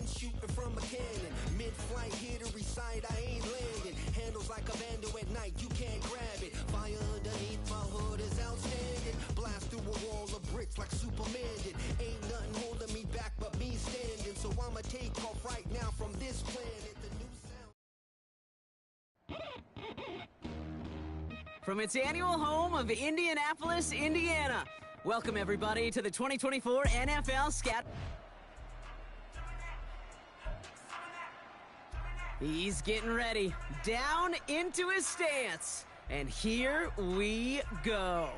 shooting from a cannon. Mid-flight, here to recite, I ain't landing. Handles like a vandal at night, you can't grab it. Fire underneath my hood is outstanding. Blast through a wall of bricks like Superman did. Ain't nothing holding me back but me standing. So I'ma take off right now from this planet. The new sound. From its annual home of Indianapolis, Indiana, welcome everybody to the 2024 NFL Scout. He's getting ready, down into his stance, and here we go.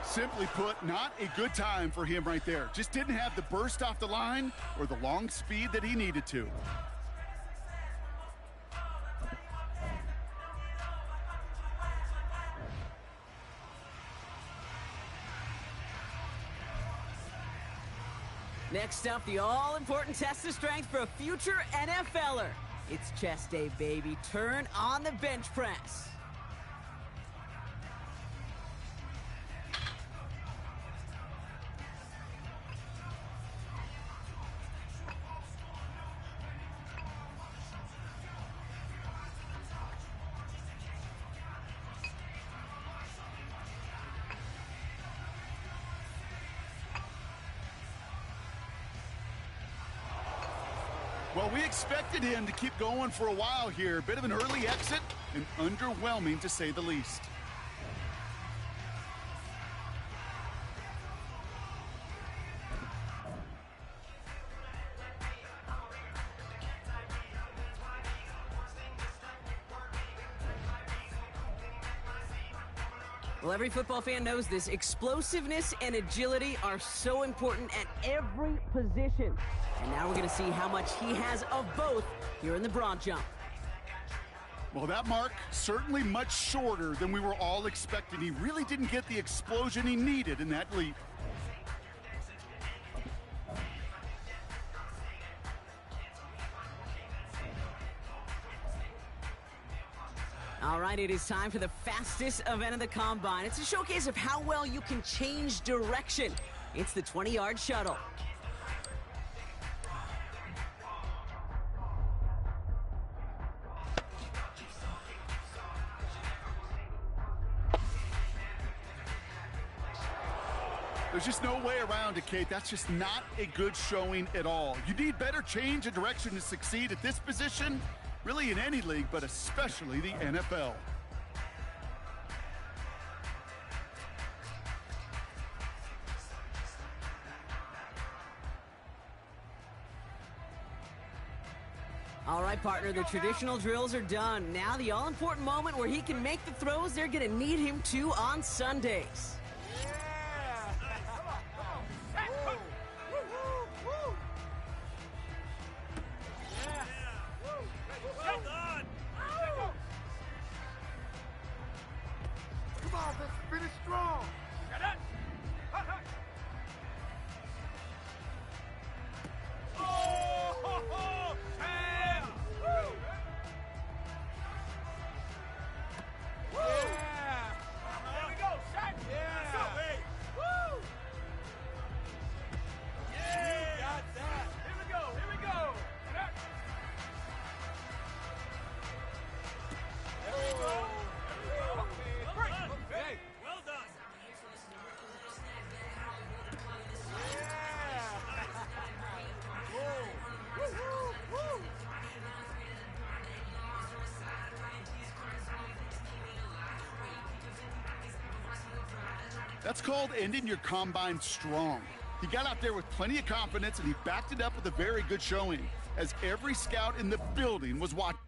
Simply put, not a good time for him right there. Just didn't have the burst off the line or the long speed that he needed to. Next up, the all-important test of strength for a future NFLer. It's chest day, baby. Turn on the bench press. Well, we expected him to keep going for a while here. Bit of an early exit and underwhelming to say the least. Well, every football fan knows this. Explosiveness and agility are so important at every position. And now we're going to see how much he has of both here in the broad jump. Well, that mark certainly much shorter than we were all expecting. He really didn't get the explosion he needed in that leap. All right, it is time for the fastest event of the Combine. It's a showcase of how well you can change direction. It's the 20-yard shuttle. There's just no way around it, Kate. That's just not a good showing at all. You need better change of direction to succeed at this position, really in any league, but especially the NFL. All right, partner, the traditional drills are done. Now the all-important moment where he can make the throws they're going to need him to on Sundays. Finish strong. Oh, Sam! Woo! Yeah! Here we go, Shaq! Yeah! Woo! Yeah! You got that! Here we go! Here we go! There we go! Hey! Well done! That's called ending your combine strong. He got out there with plenty of confidence, and he backed it up with a very good showing, as every scout in the building was watching.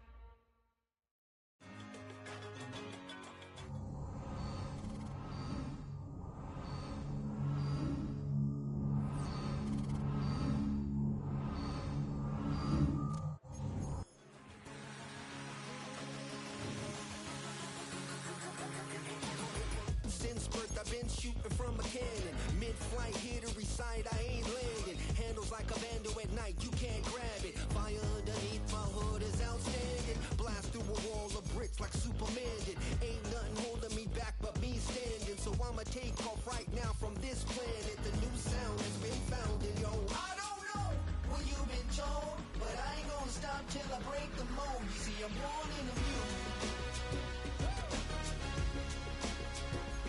Since birth, I've been shooting from a cannon. Mid-flight, here to recite, I ain't landing. Handles like a vandal at night, you can't grab it. Fire underneath my hood is outstanding. Blast through a wall of bricks like Superman did. Ain't nothing holding me back but me standing. So I'ma take off right now from this planet. The new sound has been founded, yo. I don't know what you've been told, but I ain't gonna stop till I break the mold. You see, I'm born in a mule.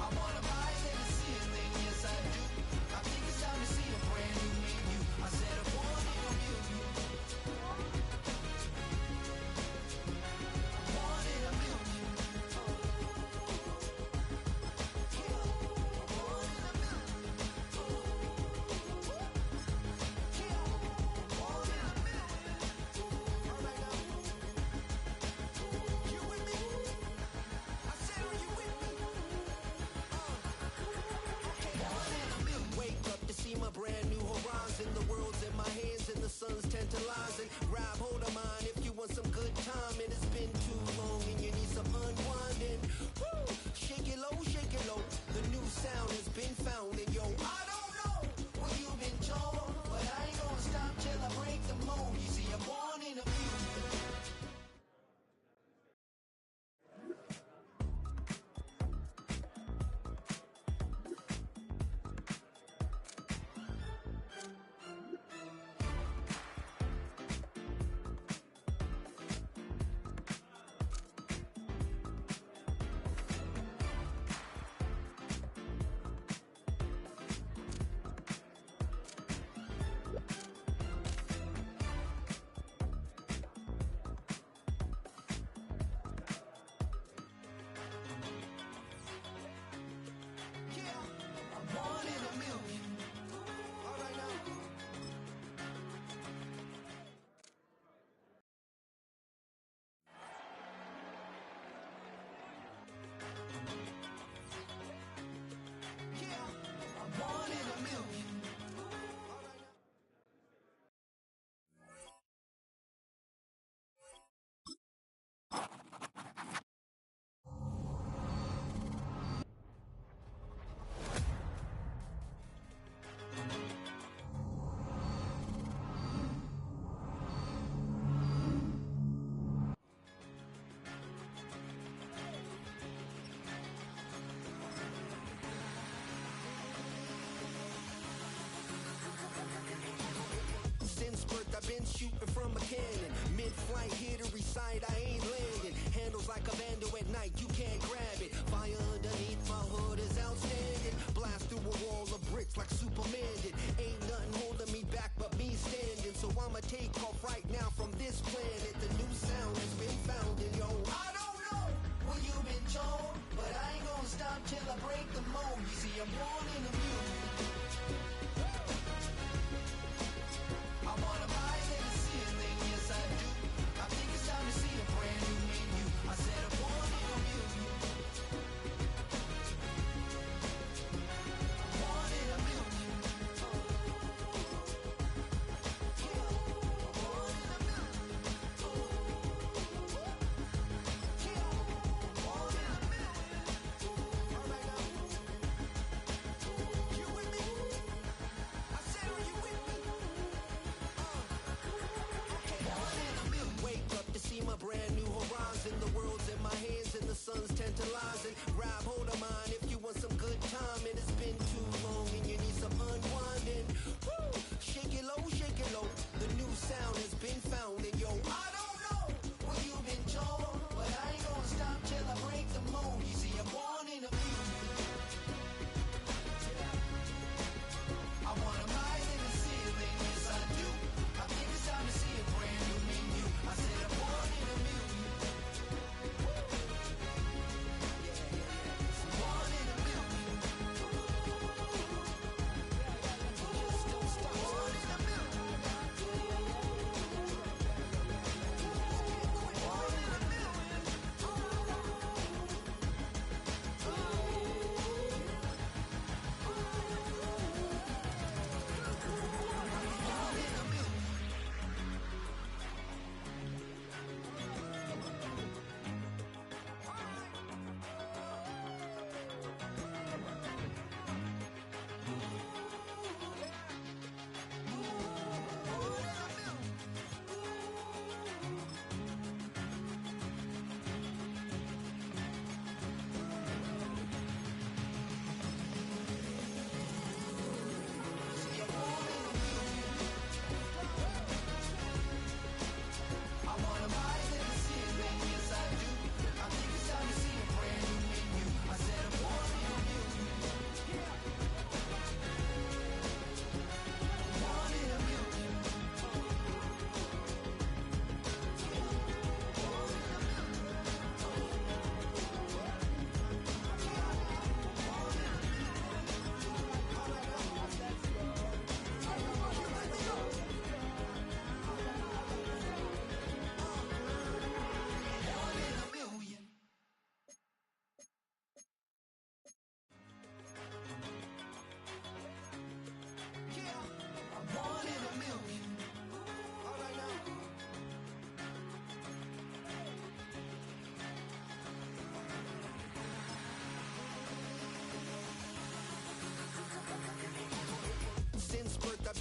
I wanna rise in the ceiling, yes I do. I think it's time to see a brand new me and you. I said I'm born in a mule.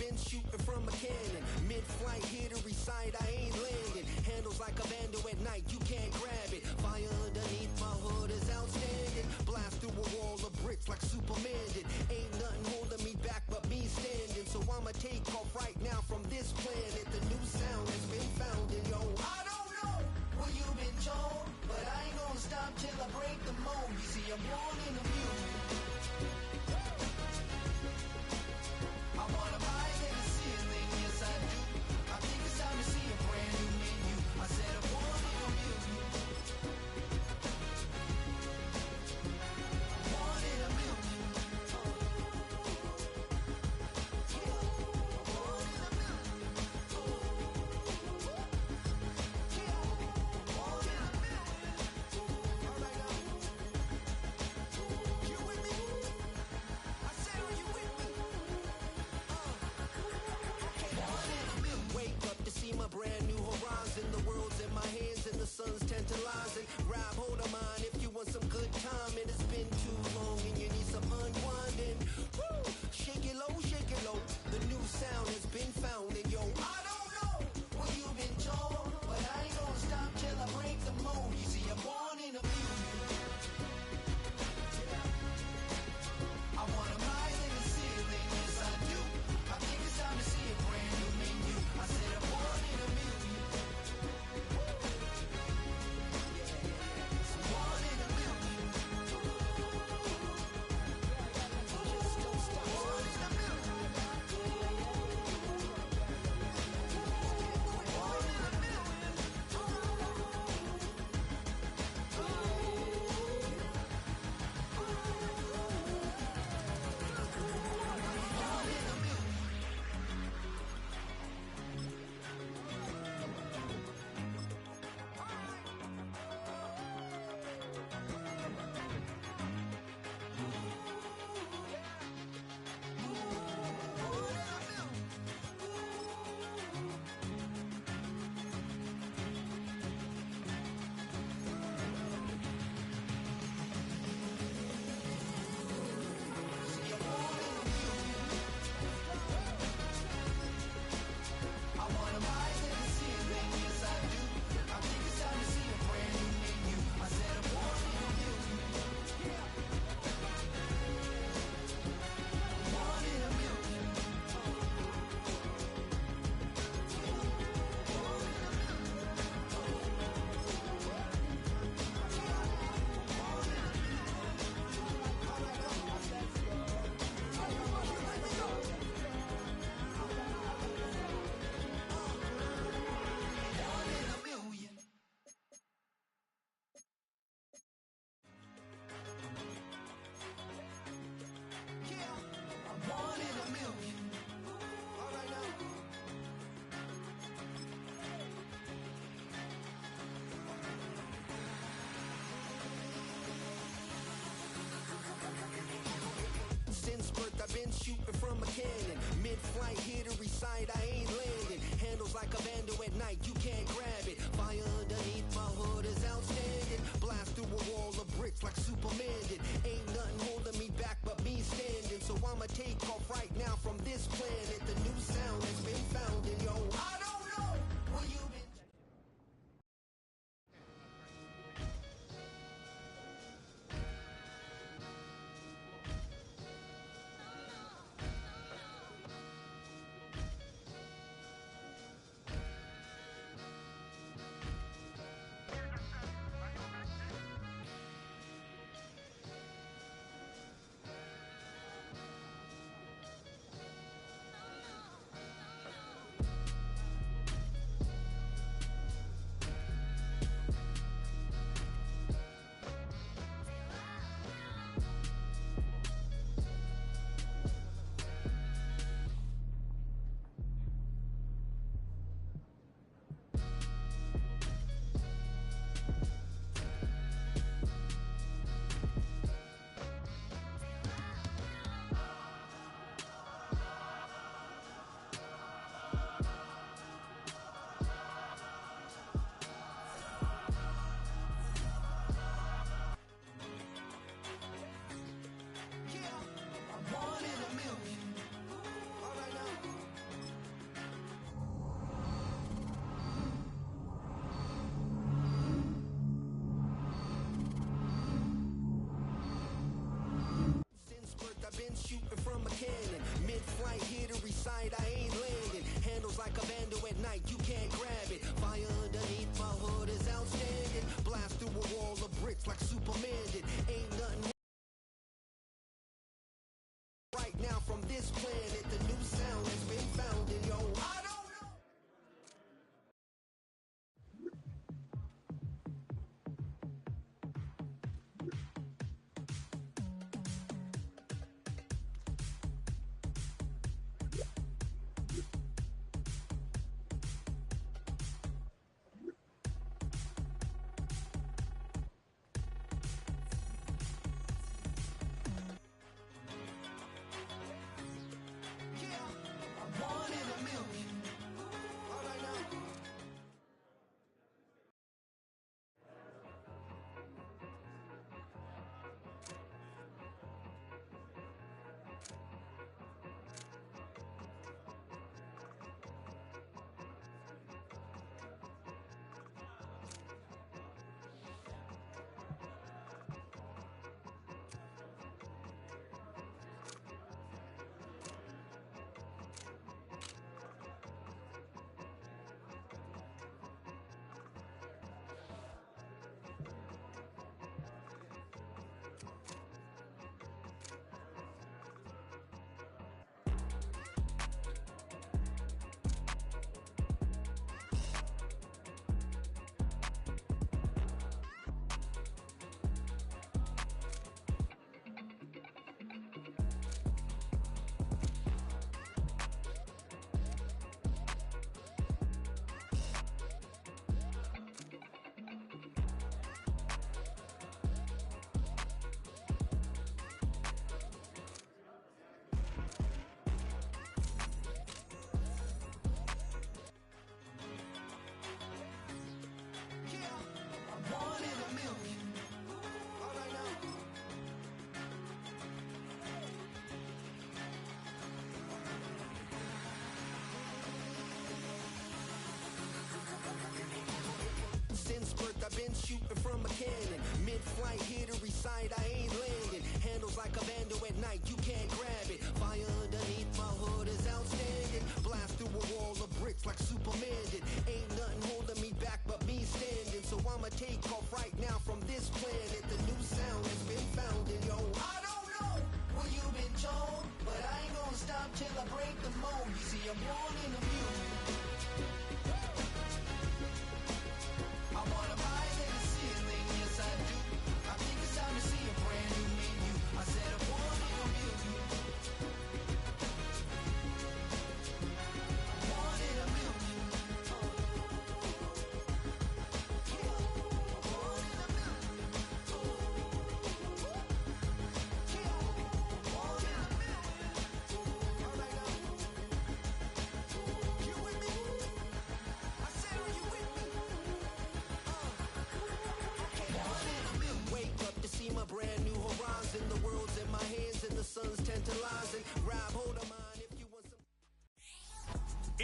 been shooting from a cannon. Mid-flight, here to recite, I ain't landing. Handles like a vandal at night, you can't grab it. Fire underneath my hood is outstanding. Blast through a wall of bricks like Superman did. Ain't nothing holding me back but me standing. So I'ma take off right now from this planet. The new sound has been found and yo, I don't know what you've been told, but I ain't gonna stop till I break the mold. You see, I'm born in a music. I wanna rise in the ceiling, yes I do. I think it's time to see a brand new menu. I said I'm born in a music. Born in a music. Brand new horizon, the world's in my hands and the sun's tantalizing. Grab hold of mine if you want some good time, and it's been too long and you need some unwinding. Woo! Shake it low, the new sound has been found and yo, I don't know what you've been told, but I ain't gonna stop till I break the mold. You see, I'm born in a music. I wanna rise in the ceiling, yes I do. I think it's time to see a brand new menu. I said I'm born in a music. Born in a music. Just don't stop. Born in a music. Born in a music. Since birth I've been shooting from a cannon. Mid-flight, here to recite, I ain't landing. Handles like a vandal at night, you can't grab it. Fire underneath my hood is outstanding. Blast through a wall of bricks like Superman did. Ain't nothing holding me back but me standing. So I'ma take off right now from this planet. The new sound has been found and yo, I don't know where you've been.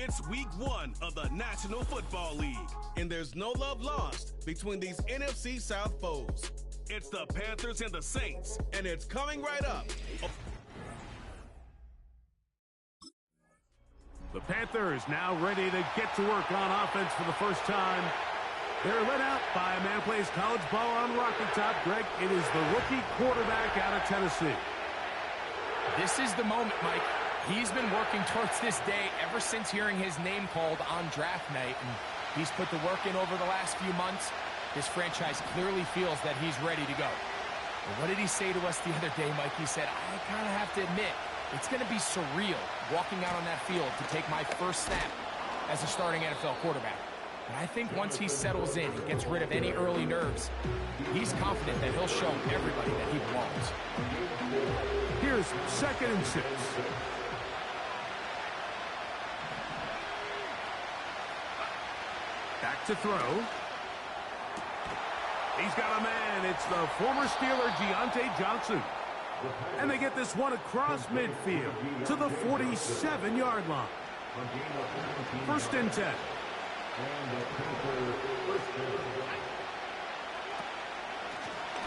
It's week 1 of the National Football League, and there's no love lost between these NFC South foes. It's the Panthers and the Saints, and it's coming right up. The Panthers now ready to get to work on offense for the first time. They're led out by a man who plays college ball on Rocky Top. Greg, it is the rookie quarterback out of Tennessee. This is the moment, Mike. He's been working towards this day ever since hearing his name called on draft night, and he's put the work in over the last few months. This franchise clearly feels that he's ready to go. But what did he say to us the other day, Mike? He said, I kind of have to admit, it's going to be surreal walking out on that field to take my first snap as a starting NFL quarterback. And I think once he settles in and gets rid of any early nerves, he's confident that he'll show everybody that he belongs. Here's 2nd and 6. Back to throw. He's got a man. It's the former Steeler, Deontay Johnson. And they get this one across midfield to the 47-yard line. 1st and 10.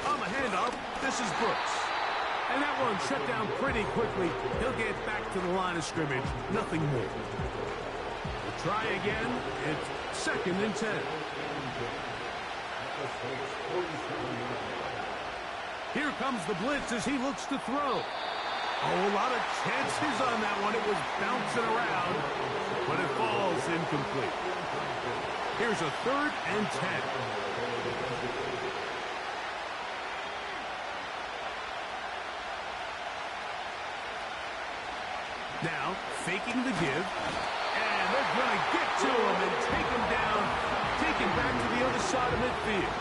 On the handoff, this is Brooks. And that one shut down pretty quickly. He'll get back to the line of scrimmage. Nothing more. We'll try again. It's 2nd and 10. Here comes the blitz as he looks to throw. Oh, a lot of chances on that one. It was bouncing around, but it falls incomplete. Here's a 3rd and 10. Now, faking the give. And they're going to get to him and take him down, take him back to the other side of midfield.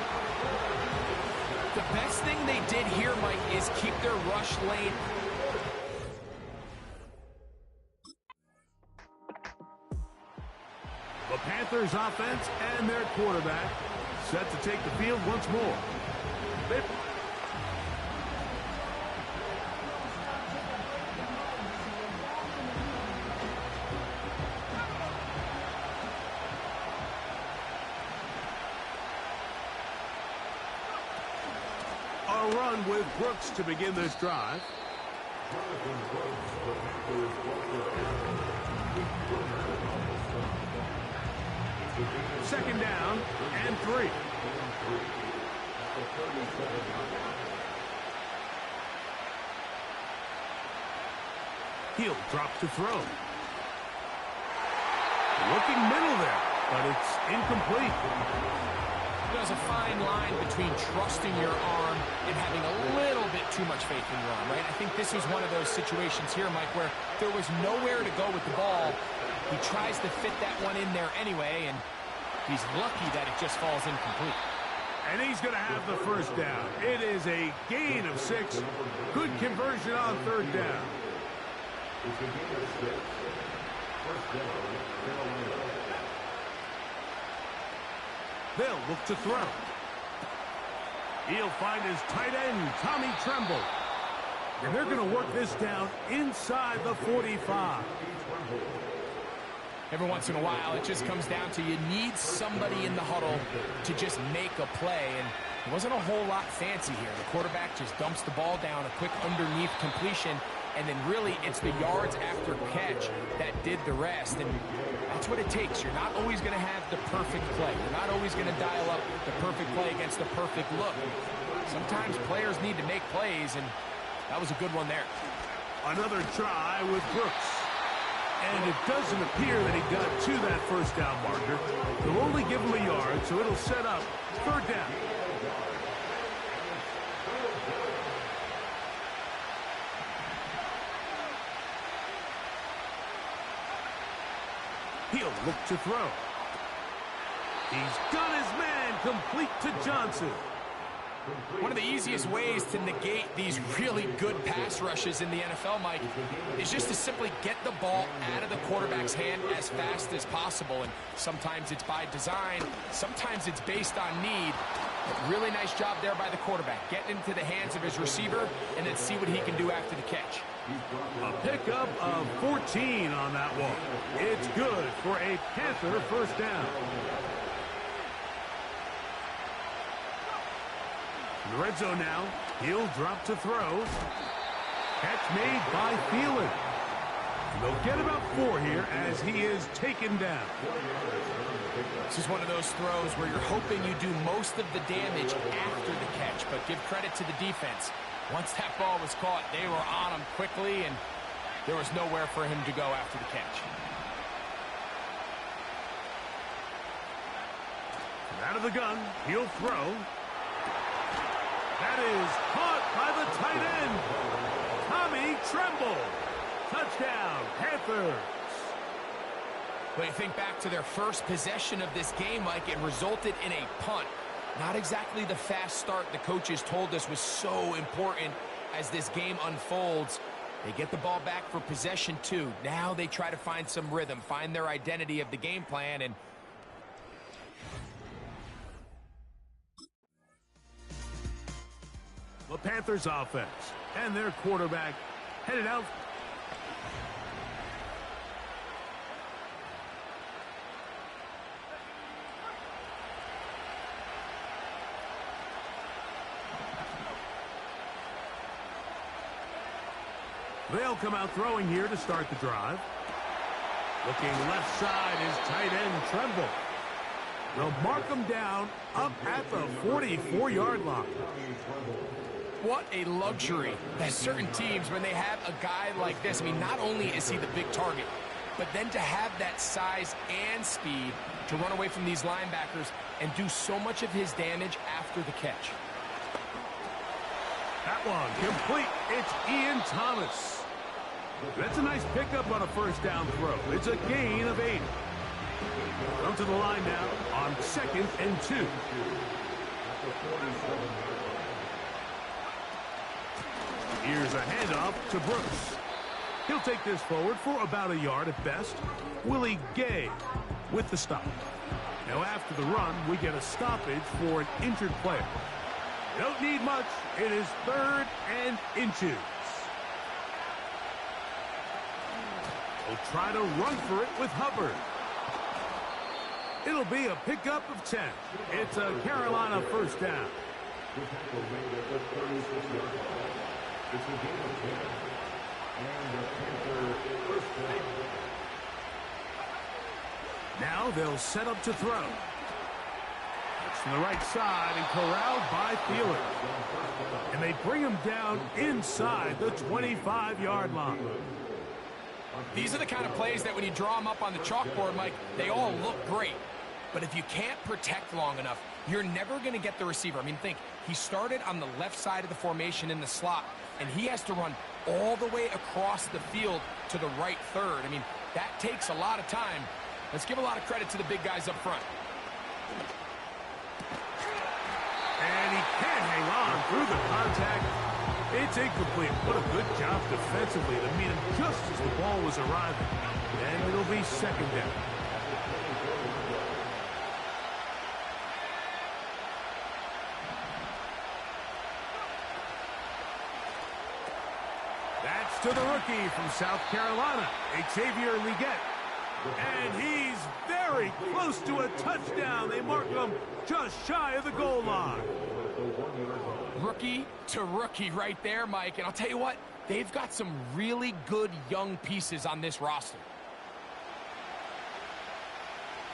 The best thing they did here, Mike, is keep their rush lane. The Panthers offense and their quarterback set to take the field once more. A run with Brooks to begin this drive. 2nd down and 3. He'll drop to throw. Looking middle there, but it's incomplete. There's a fine line between trusting your arm and having a little bit too much faith in your arm, right? I think this is one of those situations here, Mike, where there was nowhere to go with the ball. He tries to fit that one in there anyway, and he's lucky that it just falls incomplete. And he's going to have the 1st down. It is a gain of 6. Good conversion on 3rd down. They'll look to throw. He'll find his tight end, Tommy Tremble. And they're going to work this down inside the 45. Every once in a while, it just comes down to you need somebody in the huddle to just make a play. And it wasn't a whole lot fancy here. The quarterback just dumps the ball down, a quick underneath completion, and then really it's the yards after catch that did the rest. And that's what it takes. You're not always going to have the perfect play. You're not always going to dial up the perfect play against the perfect look. Sometimes players need to make plays, and that was a good one there. Another try with Brooks. And it doesn't appear that he got to that 1st down marker. They'll only give him a yard, so it'll set up 3rd down. He'll look to throw. He's got his man complete to Johnson. One of the easiest ways to negate these really good pass rushes in the NFL, Mike, is just to simply get the ball out of the quarterback's hand as fast as possible. And sometimes it's by design, sometimes it's based on need. But really nice job there by the quarterback. Getting into the hands of his receiver and then see what he can do after the catch. A pickup of 14 on that one. It's good for a Panther first down. In the red zone now, he'll drop to throw. Catch made by Thielen. They'll get about 4 here as he is taken down. This is one of those throws where you're hoping you do most of the damage after the catch, but give credit to the defense. Once that ball was caught, they were on him quickly, and there was nowhere for him to go after the catch. Out of the gun, he'll throw. That is caught by the tight end, Tommy Tremble. Touchdown, Panthers. When you think back to their first possession of this game, Mike, it resulted in a punt. Not exactly the fast start the coaches told us was so important as this game unfolds. They get the ball back for possession 2. Now they try to find some rhythm, find their identity of the game plan, and the Panthers offense and their quarterback headed out. They'll come out throwing here to start the drive. Looking left side is tight end Tremble. They'll mark him down up at the 44-yard line. what a luxury that certain teams, when they have a guy like this, I mean, not only is he the big target, but then to have that size and speed to run away from these linebackers and do so much of his damage after the catch. That one complete. It's Ian Thomas. That's a nice pickup on a first down throw. It's a gain of 8. Come to the line now on 2nd and 2. Here's a handoff to Brooks. He'll take this forward for about a yard at best. Willie Gay with the stop. Now after the run, we get a stoppage for an injured player. Don't need much. It is 3rd and inches. We'll try to run for it with Hubbard. It'll be a pickup of 10. It's a Carolina first down. Now they'll set up to throw. It's to the right side and corralled by Thielen. And they bring him down inside the 25-yard line. These are the kind of plays that when you draw them up on the chalkboard, Mike, they all look great. But if you can't protect long enough, you're never going to get the receiver. I mean, think, he started on the left side of the formation in the slot, and he has to run all the way across the field to the right third. I mean, that takes a lot of time. Let's give a lot of credit to the big guys up front. And he can't hang on through the contact. It's incomplete. What a good job defensively to meet him just as the ball was arriving. And it'll be 2nd down. That's to the rookie from South Carolina, Xavier Legette. And he's very close to a touchdown. They mark him just shy of the goal line. Rookie to rookie right there, Mike. And I'll tell you what, they've got some really good young pieces on this roster.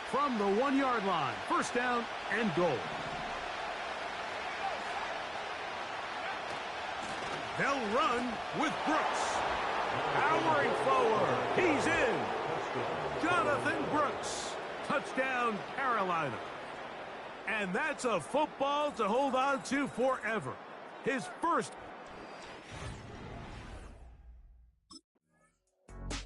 From the 1-yard line, first down and goal. They'll run with Brooks. Powering forward. He's in. Jonathan Brooks. Touchdown, Carolina. And that's a football to hold on to forever. His first. The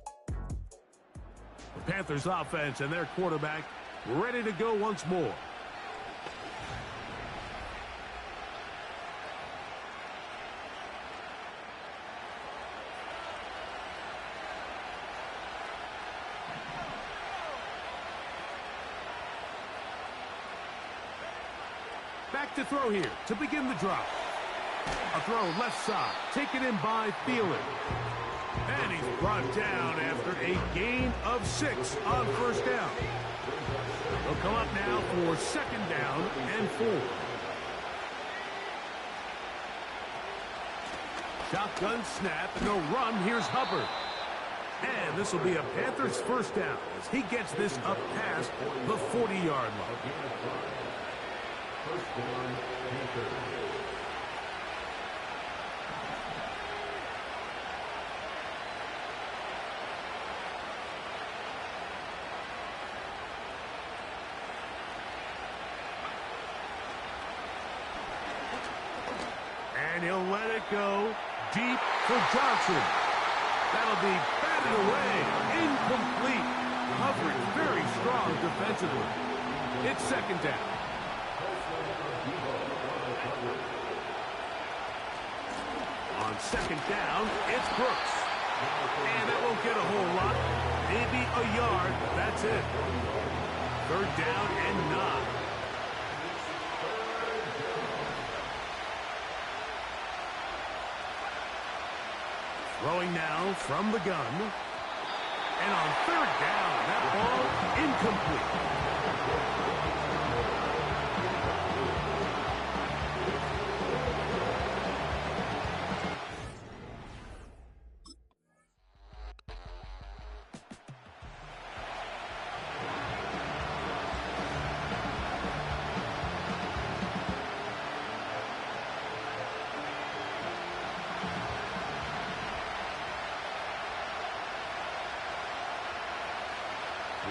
Panthers offense and their quarterback ready to go once more. Back to throw here to begin the drop. A throw left side, taken in by Thielen. And he's brought down after a gain of 6 on first down. They'll come up now for second down and 4. Shotgun snap, and no run. Here's Hubbard. And this will be a Panthers first down as he gets this up past the 40-yard line. First down, Panthers. And he'll let it go deep for Johnson. That'll be batted away, incomplete. Coverage very strong defensively. It's second down. On second down, it's Brooks. And that won't get a whole lot. Maybe a yard, but that's it. Third down and 9. Throwing now from the gun. And on third down, that ball incomplete.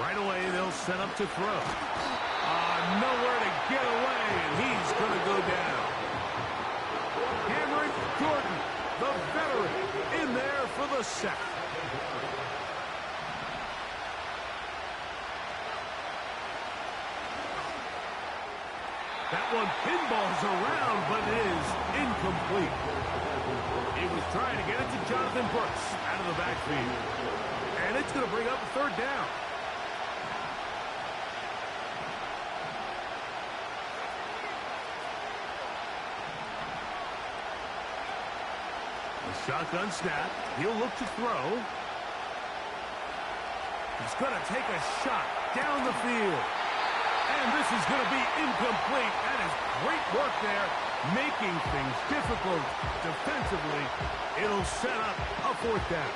Right away, they'll set up to throw. Nowhere to get away, and he's going to go down. Cameron Jordan, the veteran, in there for the sack. That one pinballs around, but it is incomplete. He was trying to get it to Jonathan Brooks out of the backfield. And it's going to bring up a third down. Shotgun snap. He'll look to throw. He's going to take a shot down the field. And this is going to be incomplete. That is great work there, making things difficult defensively. It'll set up a fourth down.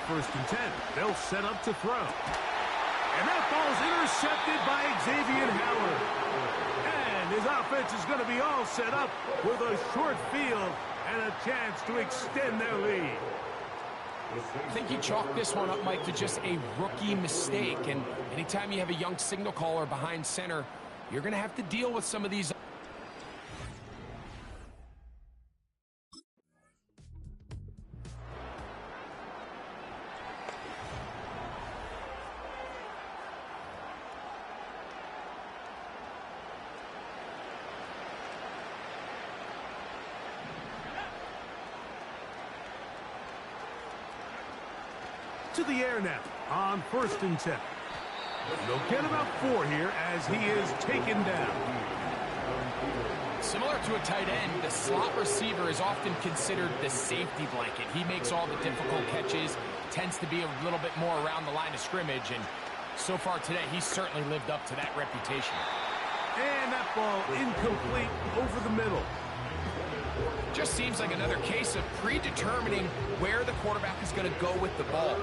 First and 10. They'll set up to throw. And that ball's intercepted by Xavier Howard. And his offense is going to be all set up with a short field and a chance to extend their lead. I think you chalk this one up, Mike, to just a rookie mistake. And anytime you have a young signal caller behind center, you're going to have to deal with some of these. To the air now on first and 10. They'll get about 4 here as he is taken down. Similar to a tight end, the slot receiver is often considered the safety blanket. He makes all the difficult catches, tends to be a little bit more around the line of scrimmage, and so far today, he's certainly lived up to that reputation. And that ball incomplete over the middle. Just seems like another case of predetermining where the quarterback is going to go with the ball.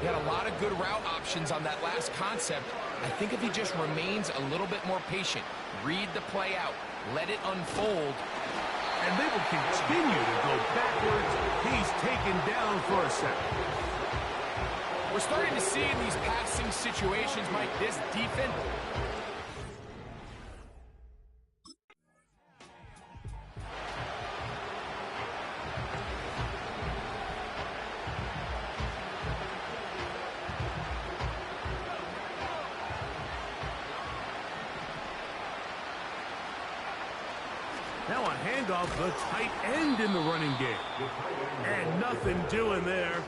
He had a lot of good route options on that last concept. I think if he just remains a little bit more patient, read the play out, let it unfold. And they will continue to go backwards. He's taken down for a second. We're starting to see in these passing situations, Mike, this defense. handoff, the tight end in the running game. And nothing doing there.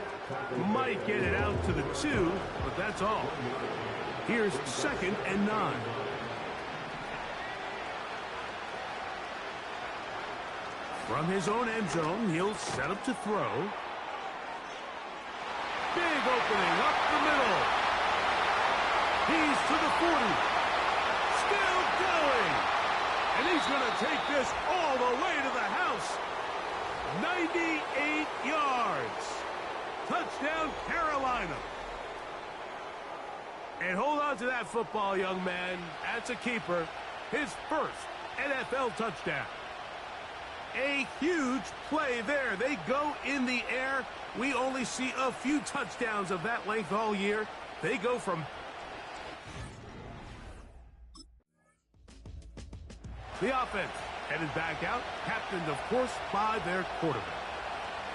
Might get it out to the 2, but that's all. Here's 2nd and 9. From his own end zone, he'll set up to throw. Big opening up the middle. He's to the 40. Still going. And he's going to take this all the way to the house. 98 yards. Touchdown, Carolina. And hold on to that football, young man. That's a keeper. His first NFL touchdown. A huge play there. They go in the air. We only see a few touchdowns of that length all year. They go from... The offense headed back out, captained, of course, by their quarterback.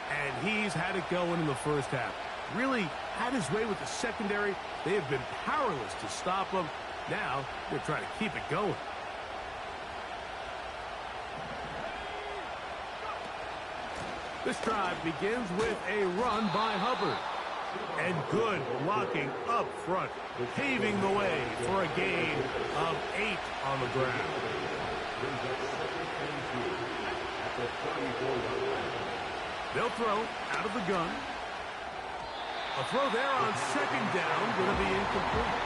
And he's had it going in the first half. Really had his way with the secondary. They have been powerless to stop him. Now they're trying to keep it going. This drive begins with a run by Hubbard. And good blocking up front, paving the way for a gain of 8 on the ground. They'll throw out of the gun. A throw there on 2nd down, going to be incomplete.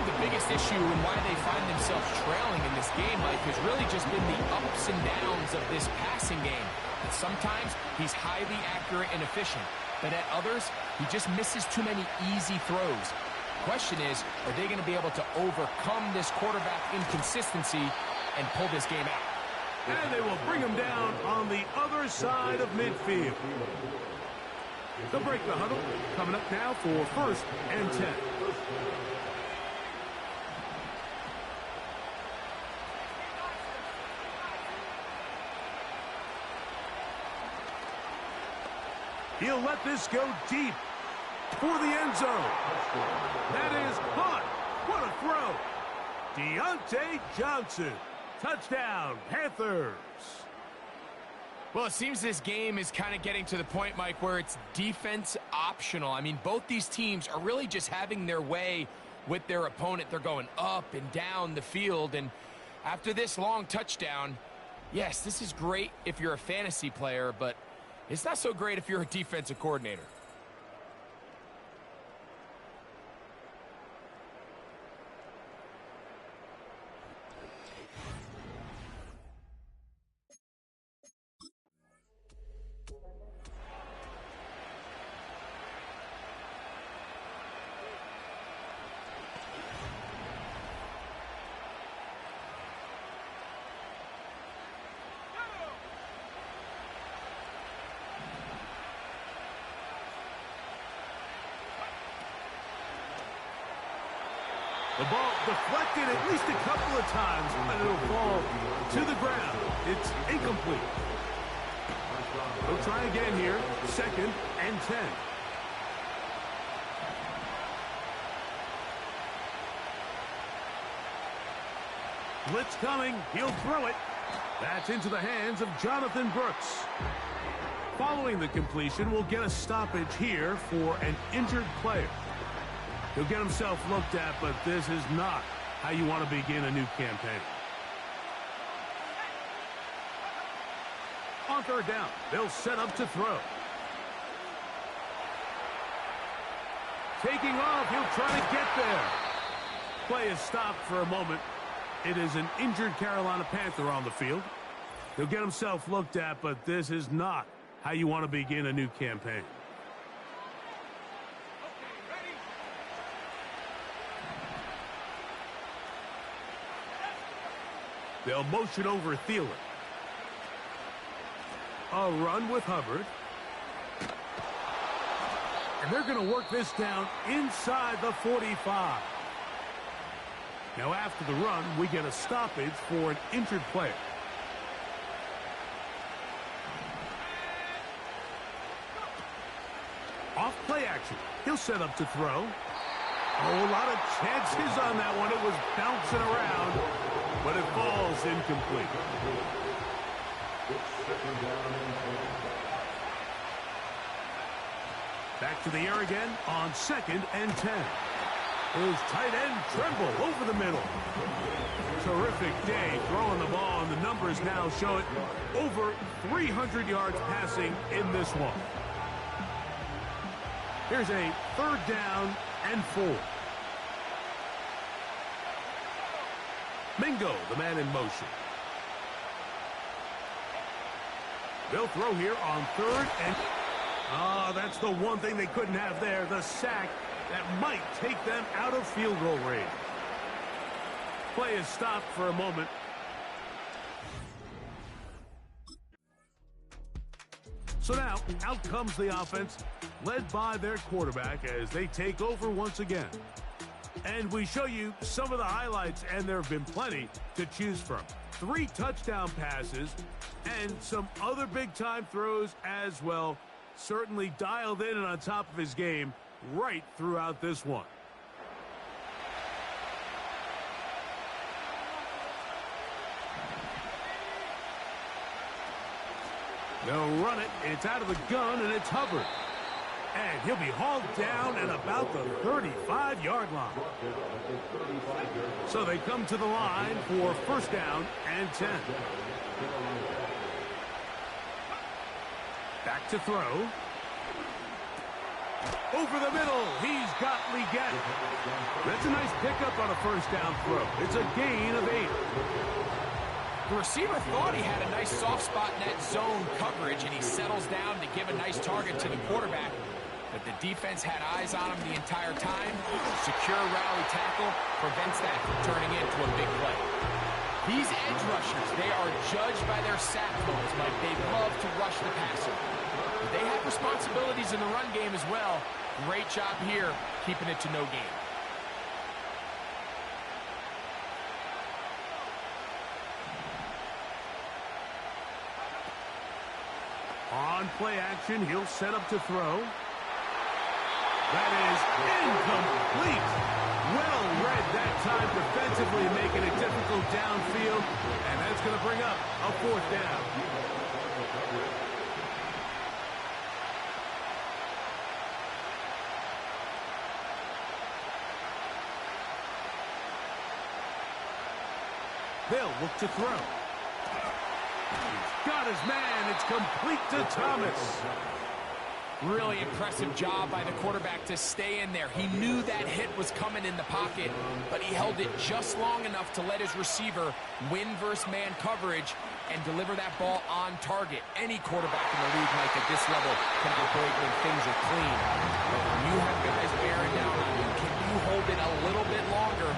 The biggest issue and why they find themselves trailing in this game, Mike, has really just been the ups and downs of this passing game. And sometimes he's highly accurate and efficient, but at others, he just misses too many easy throws. Question is, are they going to be able to overcome this quarterback inconsistency and pull this game out? And they will bring him down on the other side of midfield. They'll break the huddle. Coming up now for 1st and 10. He'll let this go deep for the end zone. That is caught. What a throw. Deontay Johnson. Touchdown, Panthers. Well, it seems this game is kind of getting to the point, Mike, where it's defense optional. I mean, both these teams are really just having their way with their opponent. They're going up and down the field. And after this long touchdown, yes, this is great if you're a fantasy player, but it's not so great if you're a defensive coordinator. The ball deflected at least a couple of times, but it'll fall to the ground. It's incomplete. We'll try again here. 2nd and 10. Blitz coming. He'll throw it. That's into the hands of Jonathan Brooks. Following the completion, we'll get a stoppage here for an injured player. He'll get himself looked at, but this is not how you want to begin a new campaign. On 3rd down, they'll set up to throw. Taking off, he'll try to get there. Play is stopped for a moment. It is an injured Carolina Panther on the field. He'll get himself looked at, but this is not how you want to begin a new campaign. They'll motion over Thielen. A run with Hubbard. And they're going to work this down inside the 45. Now after the run, we get a stoppage for an injured player. Off play action. He'll set up to throw. Oh, a lot of chances on that one. It was bouncing around, but it falls incomplete. Back to the air again on 2nd and 10. His tight end Tremble over the middle. Terrific day throwing the ball, and the numbers now show it over 300 yards passing in this one. Here's a 3rd down and 4. Mingo, the man in motion. They'll throw here on 3rd and... that's the one thing they couldn't have there, the sack that might take them out of field goal range. Play is stopped for a moment. So now, out comes the offense, led by their quarterback as they take over once again. And we show you some of the highlights, and there have been plenty to choose from. 3 touchdown passes and some other big-time throws as well. Certainly dialed in and on top of his game right throughout this one. They'll run it. It's out of the gun, and it's Hubbard. And he'll be hauled down at about the 35-yard line. So they come to the line for 1st down and 10. Back to throw. Over the middle. He's got Leggett. That's a nice pickup on a 1st down throw. It's a gain of 8. The receiver thought he had a nice soft spot in that zone coverage, and he settles down to give a nice target to the quarterback. But the defense had eyes on him the entire time. Secure rally tackle prevents that from turning into a big play. These edge rushers, they are judged by their sack totals. Like, they love to rush the passer. But they have responsibilities in the run game as well. Great job here, keeping it to no gain. On play action, he'll set up to throw. That is incomplete. Well read that time defensively, making it difficult downfield, and that's going to bring up a 4th down. They'll look to throw. He's got his man. It's complete to Thomas. Really impressive job by the quarterback to stay in there. He knew that hit was coming in the pocket, but he held it just long enough to let his receiver win versus man coverage and deliver that ball on target. Any quarterback in the league, Mike, at this level can operate when things are clean. But when you have guys bearing down on you, can you hold it a little bit longer?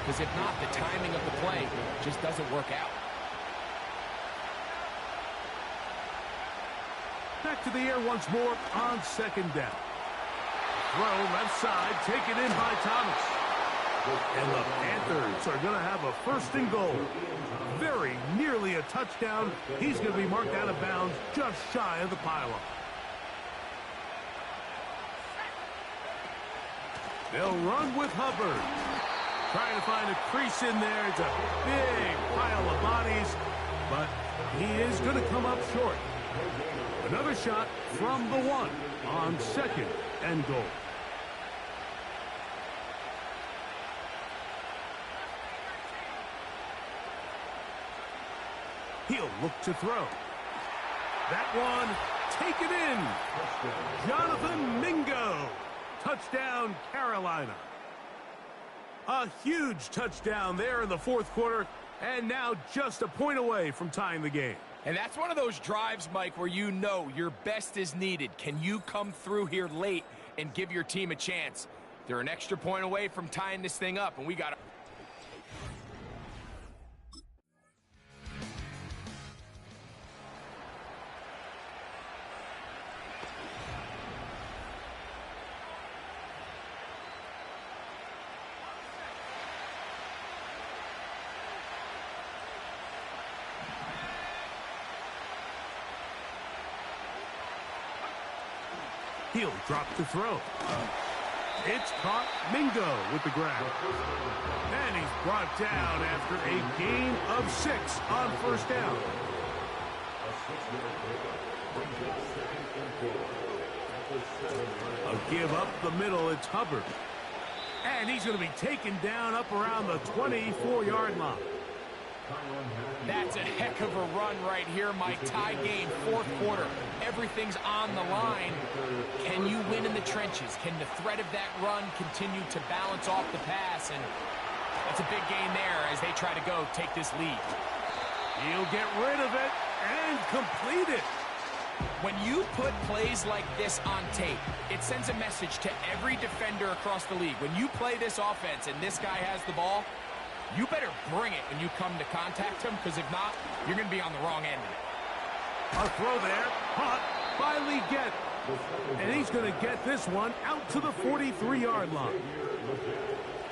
Because if not, the timing of the play just doesn't work out. Back to the air once more on 2nd down. Throw left side, taken in by Thomas. And the Panthers are going to have a 1st and goal. Very nearly a touchdown. He's going to be marked out of bounds just shy of the pylon. They'll run with Hubbard. Trying to find a crease in there. It's a big pile of bodies, but he is going to come up short. Another shot from the 1 on 2nd and goal. He'll look to throw. That one taken in. Jonathan Mingo. Touchdown, Carolina. A huge touchdown there in the 4th quarter, and now just a point away from tying the game. And that's one of those drives, Mike, where you know your best is needed. Can you come through here late and give your team a chance? They're an extra point away from tying this thing up, and we got to... He'll drop to throw. It's caught. Mingo with the grab. And he's brought down after a gain of 6 on 1st down. A give up the middle, it's Hubbard. And he's going to be taken down up around the 24-yard line. That's a heck of a run right here, Mike. Tie game, fourth quarter. Everything's on the line. Can you win in the trenches? Can the threat of that run continue to balance off the pass? And that's a big gain there as they try to go take this lead. He'll get rid of it and complete it. When you put plays like this on tape, it sends a message to every defender across the league. When you play this offense and this guy has the ball, you better bring it when you come to contact him, because if not, you're going to be on the wrong end of it. A throw there, caught by Leggett. And he's going to get this one out to the 43-yard line.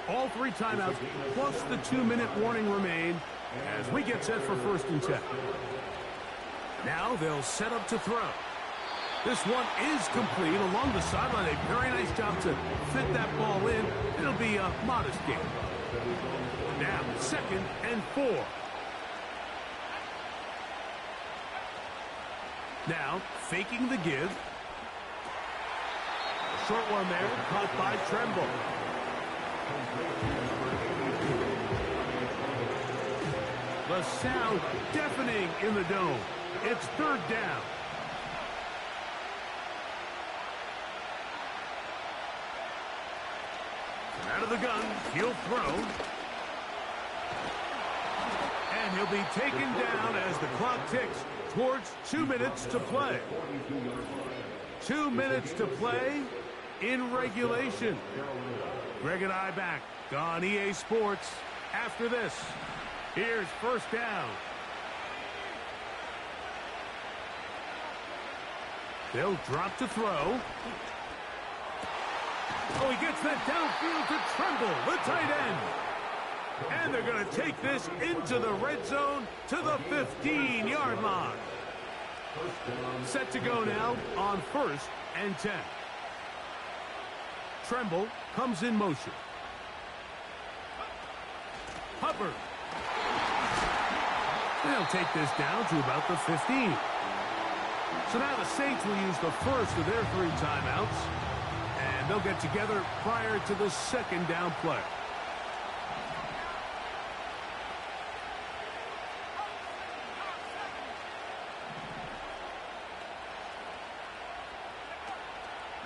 All three timeouts plus the 2-minute warning remain as we get set for 1st and 10. Now they'll set up to throw. This one is complete along the sideline. A very nice job to fit that ball in. It'll be a modest gain. Now 2nd and 4. Now faking the give. A short one there, caught by Tremble. The sound deafening in the dome. It's 3rd down. Out of the gun, he'll throw. And he'll be taken down as the clock ticks towards 2 minutes to play. 2 minutes to play in regulation. Greg and I back on EA Sports after this. Here's 1st down. They'll drop to throw. Oh, he gets that downfield to Tremble, the tight end. And they're going to take this into the red zone to the 15-yard line. Set to go now on 1st and 10. Tremble comes in motion. Hubbard. They'll take this down to about the 15. So now the Saints will use the first of their 3 timeouts, and they'll get together prior to the 2nd down play.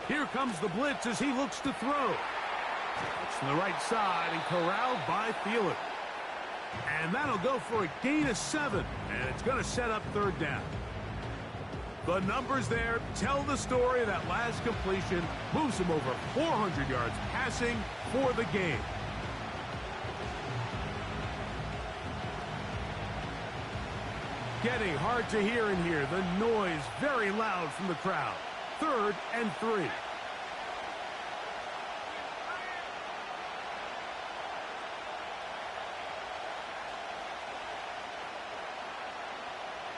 Here comes the blitz as he looks to throw. It's to the right side and corralled by Thielen. And that'll go for a gain of 7, and it's going to set up 3rd down. The numbers there tell the story. That last completion moves him over 400 yards passing for the game. Getting hard to hear in here. The noise very loud from the crowd. 3rd and 3.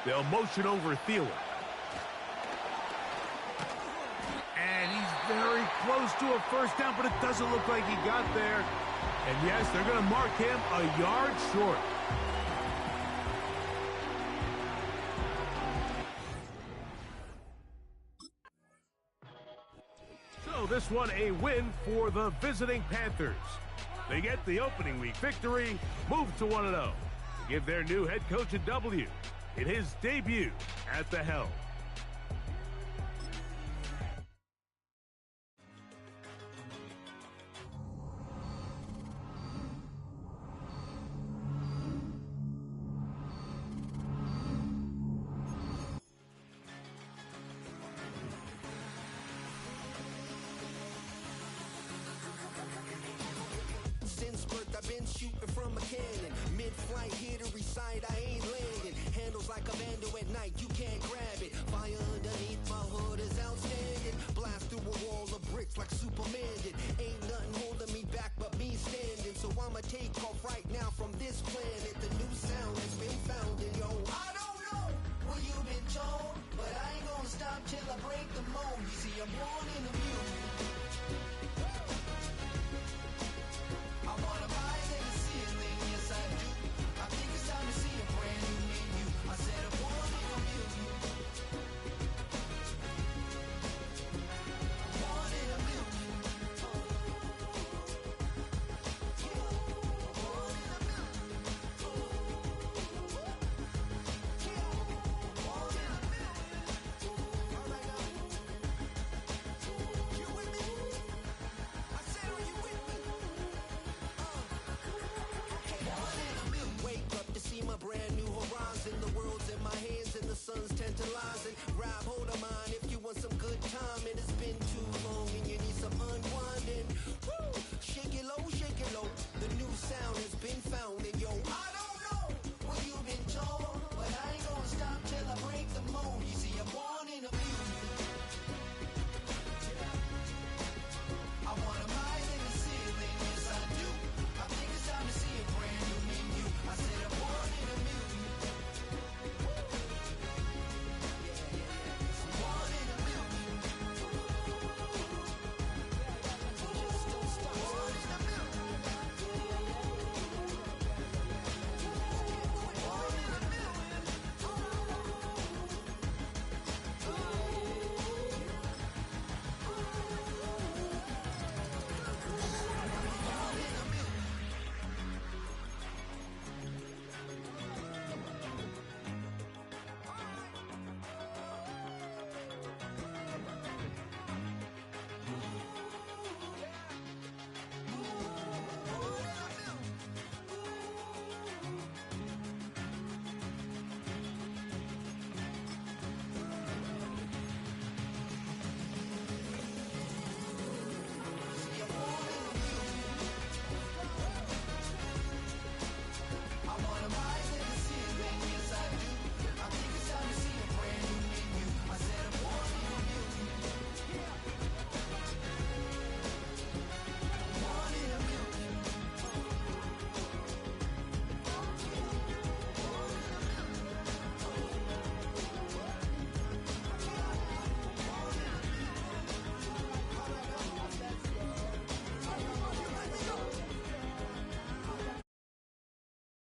They'll motion over Thielen. And he's very close to a 1st down, but it doesn't look like he got there. And yes, they're going to mark him a yard short. So this one a win for the visiting Panthers. They get the opening week victory, move to 1-0. Give their new head coach a W in his debut at the helm. Since birth I've been shooting from a cannon. Mid-flight, hit or reside, I ain't landing. Handles like a vandal at night, you can't grab it. Fire underneath my hood is outstanding. Blast through a wall of bricks like Superman did.